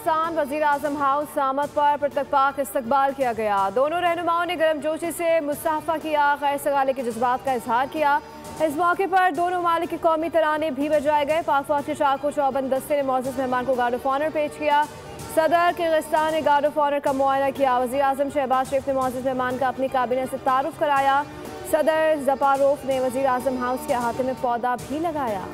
वज़ीर आज़म हाउस सामत पर पुरतकपाक इस्तकबाल किया गया। दोनों रहनुमाओं ने गर्मजोशी से मुसाफा किया, खैर सगाले के जज्बात का इजहार किया। इस मौके पर दोनों ममालिक के कौमी तराने भी बजाए गए। पाक फौज के चाको चौबंद दस्ते ने मौजूद मेहमान को गार्ड ऑफ ऑनर पेश किया। सदर किर्गिस्तान ने गार्ड ऑफ ऑनर का मुआयना किया। वज़ीर आज़म शहबाज शरीफ ने मौजूद मेहमान का अपनी काबिना से तारुफ कराया। सदर ज़पारोफ ने वज़ीर आज़म हाउस के अहाते में पौधा भी लगाया।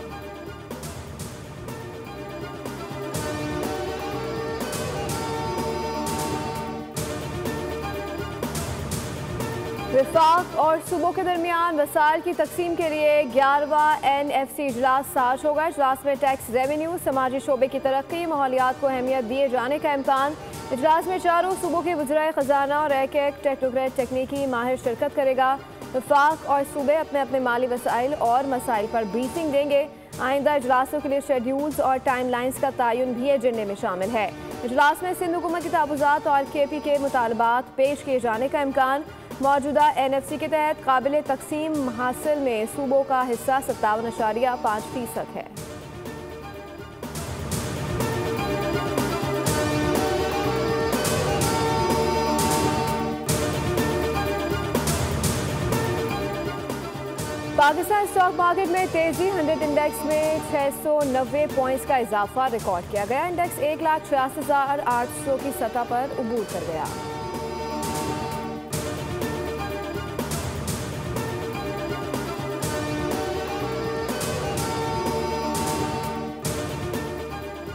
विफाक और सूबों के दरमियान वसाइल की तकसीम के लिए 11वां NFC इजलास साज होगा। इजलास में टैक्स, रेवेन्यू, समाजी शोबे की तरक्की, माहौलियात को अहमियत दिए जाने का इम्कान। इजलास में चारों सूबों के वज़राए ख़जाना और एक टेक्नोक्रेट तकनीकी माहिर शिरकत करेगा। विफाक और सूबे अपने अपने माली वसाइल और मसाइल पर ब्रीफिंग देंगे। आइंदा इजलासों के लिए शेड्यूल्स और टाइम लाइन्स का तयन भी एजेंडे में शामिल है। इजलास में सिंध हुकूमत की ताबूज़ात और KP के मुतालबात पेश किए जाने का इम्कान। मौजूदा NFC के तहत काबिल तकसीम हासिल में सूबों का हिस्सा 57.5% है। पाकिस्तान स्टॉक मार्केट में तेजी, 100 इंडेक्स में 690 पॉइंट्स का इजाफा रिकॉर्ड किया गया। इंडेक्स 1,86,800 की सतह पर उबूर कर गया।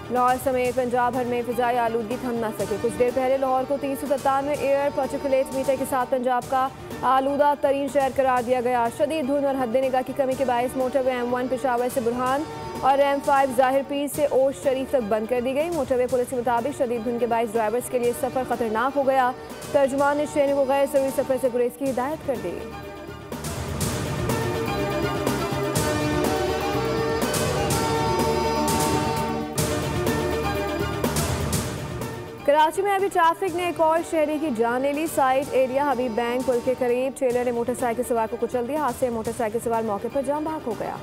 लाहौर समेत पंजाब भर में फिजाई आलूदगी थम न सके। कुछ देर पहले लाहौर को 397 एयर पार्टिकुलेट मीटर के साथ पंजाब का आलूदा तरीन शहर करार दिया गया। शदीद धुंध और हद निगाह की कमी के बायस मोटरवे M1 पेशावर से बुरहान और M5 ज़ाहिर पीर से ओश शरीफ तक बंद कर दी गई। मोटरवे पुलिस के मुताबिक शदीद धुंध के बायस ड्राइवर्स के लिए सफ़र खतरनाक हो गया। तर्जुमान ने शहरों को गैर ज़रूरी सफ़र से गुरेज की हिदायत कर दी। कराची में अभी ट्रैफिक ने एक और शहरी की जान ले ली। साइड एरिया हबीब बैंक पुल के करीब ट्रेलर ने मोटरसाइकिल सवार को कुचल दिया। हादसे में मोटरसाइकिल सवार मौके पर जान बहक हो गया।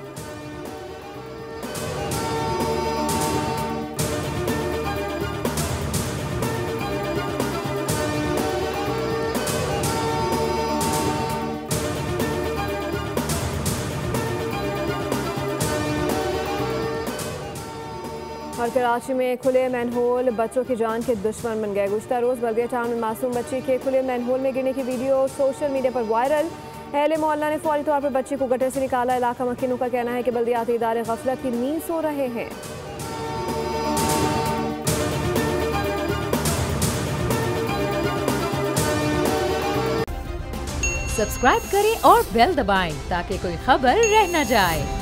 और कराची में खुले मैनहोल बच्चों की जान के दुश्मन बन गए। गुज़श्ता रोज़ बल्दिया टाउन में मासूम बच्ची के खुले मैनहोल में गिरने की वीडियो सोशल मीडिया पर वायरल। अहले मोहल्ला ने फौरी तौर पर बच्ची को गटर से निकाला। इलाका मकीनों का कहना है कि बल्दियाती इदारे गफलत की नींद सो रहे हैं। सब्सक्राइब करें और बेल दबाएं ताकि कोई खबर रह न जाए।